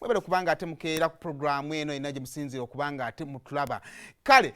mwebale kubanga ate mukeera ku programu eno inaje musinziro okubanga ate mutulaba kale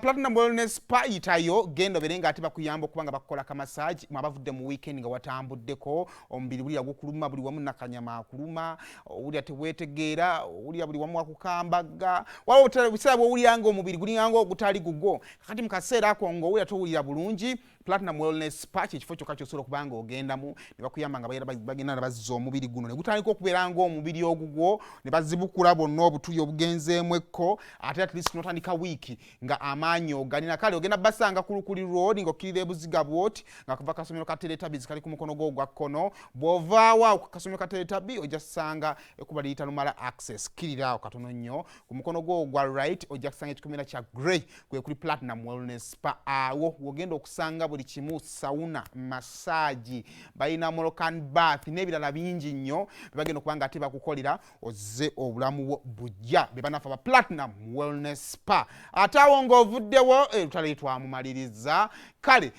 Platinum Wellness Spa yitayo gendo berenga ate bakuyamba okubanga bakola ka massage mwabavudde mu weekend nga watambuddeko omubiri buli yagukuluma buli wamu nakanyama akuluma uli ate wetegeera uli buli wamu akukambaga wao bisaba uli yango omubiri guli yango ogutali gugo kati mukaseera ako ngo uli atowulira bulungi Platinum Wellness Spa kifo kyokka kyosolo kubanga ogendamu ne bakuyamba nga bagenda bazza omubiri guno ne gutandika okubeera nga omubiri ogugwo ne bazibukula bonna obutuli obugenzeemu ekko ate at least notandika wiiki nga amaanyi ogalina kale ogenda basanga kulukuli road ng'okkirira ebuziga bwoti nga kuva kasomero ka Teletubbies kali ku mukono gwo gwa kkono bw'ovaawo ku kasomero ka Teletubbies ojja kusanga ekuba liyita Lumala Access kirira awo katono nnyo ku mukono gwo gwa right ojja kusanga ekikomera kya grey kwe kuli Platinum Wellness Spa awo wogenda okusanga buli kimu sauna massage balina Moroccan bath n'ebirala bingi nnyo bagenda okubanga ate bakukolera ozze obulamu bujja bebanafa ba Platinum Wellness Spa atawo ng'ovuddewo tutale twamumaliriza kale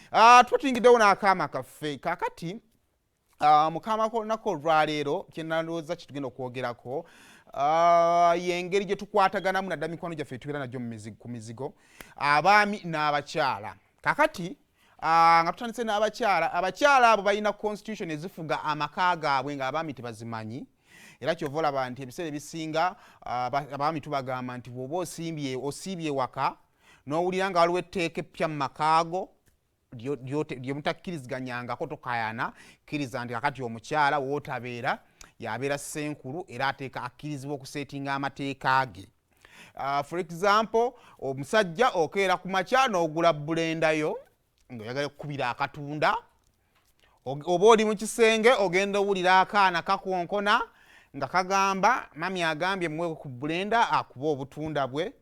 tutingiddewo n'akaama kaffe kakati mukama ko nako lwaleero kyenalooza kitugenda okwogerako yengeri gye tukwataganamu nadda mikwano gyaffe tubeera najjo ku mizigo abaami n'abakyala kakati nga tutandise n'abakyala abo balina constitution ezifuga amaka gaabwe nga abaami tebazimanyi era kyova olaba nti ebiseera ebisinga abaami tubagamba nti bw'oba osiibye waka n'owulira nga waliwo etteeka eppya mu makaago lye mutakkiriziganyangako tokayana kkiriza nti kakati omukyala wootabeera yabeera ssenkulu era ateeka akkirizibwa okuseetinga amateeka ge for example omusajja okeera ku makya n'ogula bulendayo ng'oyagala okukubira akatunda oba oli mu kisenge ogenda owulira akaana kakonkona nga kagamba mami agambye muwe ku bulenda akuba obutunda bwe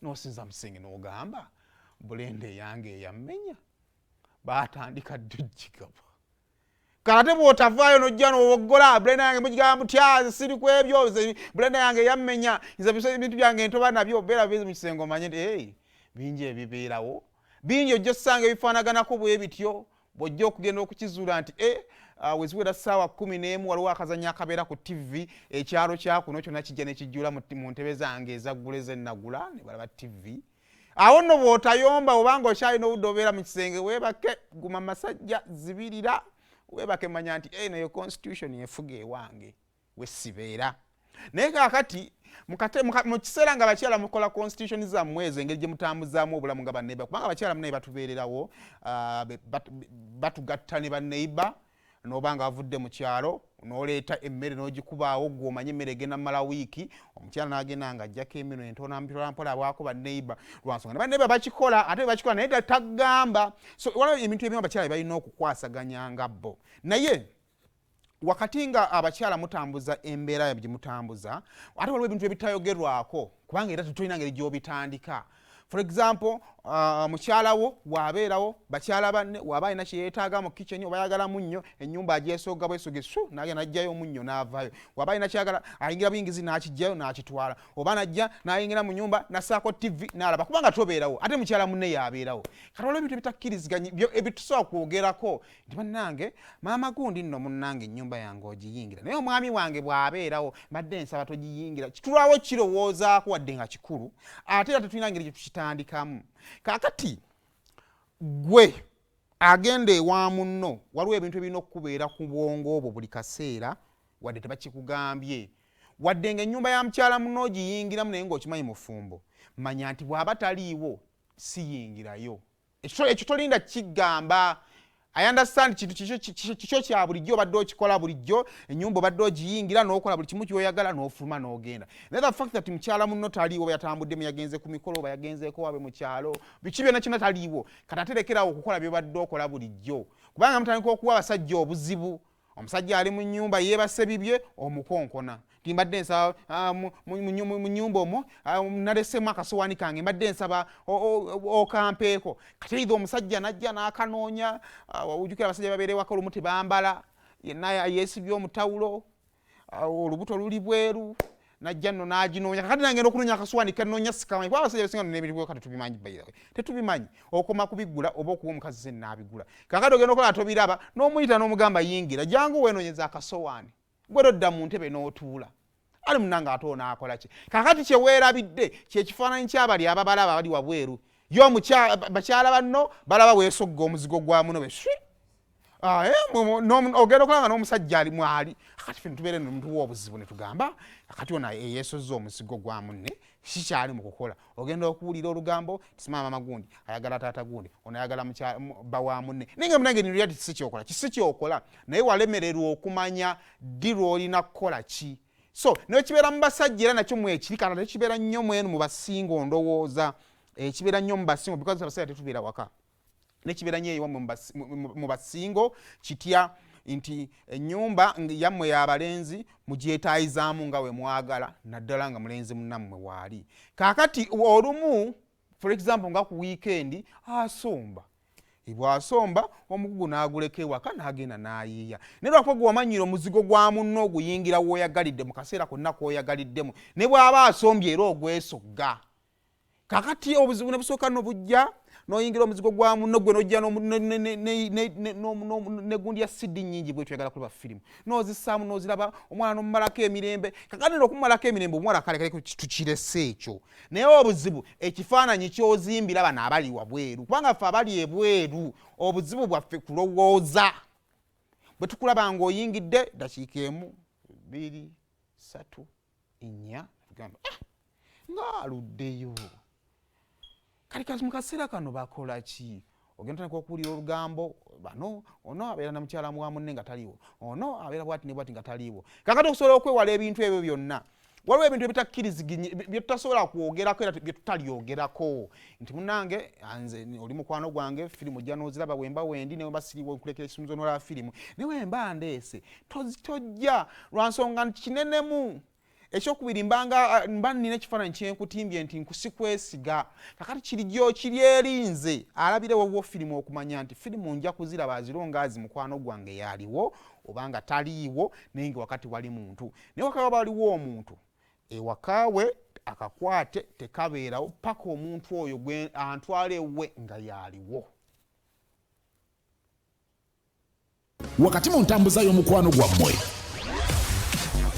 n'osinza musenge n'ogamba bulenda eyange eyammenya baatandika ddujjigaba kalate bw'otavaayo n'ojja n'oboggola bulenda yange mugigamba mutya siri ku ebyo bulenda yange eyammenya nze ebintu byange ntoba nabyo obeera bizi mu kisenge omanye nti bingi ebibeerawo bingi ojja osanga ebifaanaganako bwe bityo bw'ojja okugenda okukizuula nti weziwera ssaawa 11 waliwo akazannya akabeera ku TV ekyalo kyakuno kyonna kijja ne kijjula mu ntebe zange ezaggula ezennagula ne balaba TV awo nno bw'otayomba obanga okyalina obudde obeera mu kisenge weebake guma masajja zibirira weebake manya nti eno yo constitution yefuga ewange wesibeera naye kaakati mu kiseera nga abakyala mukola constitution zammwe ezo engeri gye mutambuzaamu obulamu nga banneiba kubanga abakyala munaye batubeererawo batugatta ne banneiba n'oba nga bavudde mu kyalo n'oleeta emmere n'ogikubaawo gwe omanye emmere egenda mumala wiiki omukyala n'agenda nga ajjako emmere entona mpolampola abwako banneiba lwansonga ne banneiba bakikola ate bakikola naye tagamba so waliwo ebintu ebimu abakyala balina okukwasaganyanga bo naye wakati nga abakyala mutambuza embeera gye mutambuza ate waliwo ebintu ebitayogerwako kubanga era tutulina ngeri gy'obitandika for example mukyala wo waabeerawo bakyala banne waba alina kye yeetaaga mu kitchen oba ayagala munnyo ennyumba agyesooga bwesoge n'agenda n'aggyayo munnyo n'avaayo waba alina kyagala ayingira buyingizi n'akijjayo n'akitwala oba najja n'ayingira mu nyumba n'assaako TV n'alaba kubanga tobeerawo ate mukyala munne yaabeerawo kati waliwo ebintu ebitakkiriziganya ebitusobola kwogerako nti bannange maama gundi nno munnange ennyumba yange ogiyingira naye omwami wange bw'abeerawo mbadde nsaba togiyingira kitulwawo kirowoozaako wadde nga kikulu ate era tetulina ngeri gye tukitandikamu kakati gwe agenda ewa munno waliwo ebintu ebirina okubeera ku bwongo obwo buli kaseera wadde tebakikugambye wadde nga ennyumba ya mukyala munno ogiyingiramu naye ng'okimanyi mufumbo manya nti bw'aba taliiwo siyingirayo ekyo tolinda kigamba I understand kikyo kya bulijjo obadde okikola bulijjo ennyumba obadde ogiyingira n'okola buli kimu ky'oyagala n'ofuluma n'ogenda naye the fact that mukyala munno taliiwo yatambuddemu yagenze ku mikolo oba yagenzeeko wabe mu kyalo biki byonna kyonna taliiwo kati aterekerawo okukola by'obadde okola bulijjo kubanga mutandika okuwa abasajja obuzibu omusajja ali mu nnyumba yeebase bibye omukonkona mbadde nsaba mu nnyumba omwo nalesemu akasowaani kange mbadde nsaba okampeeko kati eitha omusajja najja n'akanoonya ojjukira abasajja babeerewako olumu tebambala yenna yeesibye omutawulo olubuto luli bweru najja nno n'aginoonya kakati nagenda okunoonya akasowaani kanoonya sikamanyi kuba abasajja basinga n'ebintu kati tubimanyi bayirawe tetubimanyi okoma kubigula oba okuwa omukazi ze n'abigula kakati ogenda okola tobiraba n'omuyita n'omugamba yingira jangu weenoonyeza akasowaani gwe todda mu ntebe n'otuula ali munanga atona akola ki kakati kye weerabidde kye kifaananyi ky'abali ababalaba abali wabweru yo bakyala banno balaba weesogga omuzigo gwa muno beshi ogenda okulanga n'omusajja ali mwali akati ffe tubeere nomuntu w'obuzibu ne tugamba akati ona yeesozza omuzigo gwa munne kikyali mu kukola ogenda okuwulira olugambo tisimama magundi ayagala taata gundi ono ayagala bawa munne ninga munange ni reality kisi kyokola naye walemererwa okumanya ddi lw'olina kukola ki so naye kibeera mu basajja era nakyo mwekiri kana tekibeera nnyo mwenu mu basingo ndowooza kibeera nnyo mu basingo because abasajja tetubeera waka nekibeera nnyo eyo mu basingo kitya nti ennyumba yammwe y'abalenzi mugyetaayizaamu nga we mwagala naddala nga mulenzi munnammwe waali kaakati olumu for example nga ku weekend asomba bw'asomba omugugu n'aguleka ewaka n'agenda n'ayiiya naye lwakuba gwe wamanyira omuzigo gwa munno oguyingira w'oyagalidde mu kaseera konna k'oyagaliddemu ne bw'aba asombye era ogwesogga kaakati obuzibu ne busooka nobujja noyingira omuzigo gwa munno gwe nojja ne gundi ya sidi nnyingi bwe tuyagala kuliba firimu nozisaamu noziraba omwana nomumalako emirembe kakati okumalako emirembe omwana kalekale tukirese ekyo naye obuzibu ekifaananyi kyozimbira bano abali wabweru kubanga ffe abali ebweru obuzibu bwaffe kulowooza bwe tukulaba ng'oyingidde dakiika 1 2 3 4 tugamba ng'aluddeyo kali mu kaseera kano bakola ki ogenda tandika okuwulira olugambo bano ono abeera na mukyala wa munne nga taliiwo ono abeera bwati ne bwati nga taliiwo kakati okusobola okwewala ebintu ebyo byonna waliwo ebintu ebitakkiriziganye bye tutasobola kwogerako era bye tutalyogerako nti munnange nze oli mukwano gwange firimu ojja n'oziraba wemba wendi ne wemba siriwo nkulekera ekisumzo n'olaba firimu ne wemba ndeese tojja lwa nsonga nti kinenemu ekyokubiri mba nina ekifaananyi kyenkutimbye nti nkusikwesiga kakati kiri erinze alabire waliwo firimu okumanya nti firimu nja kuziraba azironga azi mukwano gwange yaaliwo obanga taliiwo naye nga wakati wali muntu naye wakaba waliwo omuntu ewakawe akakwate tekabeerawo paka omuntu oyo antwale we nga yaaliwo wakati mu ntambuza y'omukwano gwammwe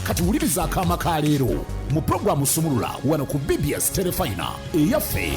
kati wuliriza akaama ka leero mu puroguramu Sumulula wano ku BBS Telefayina eyaffe.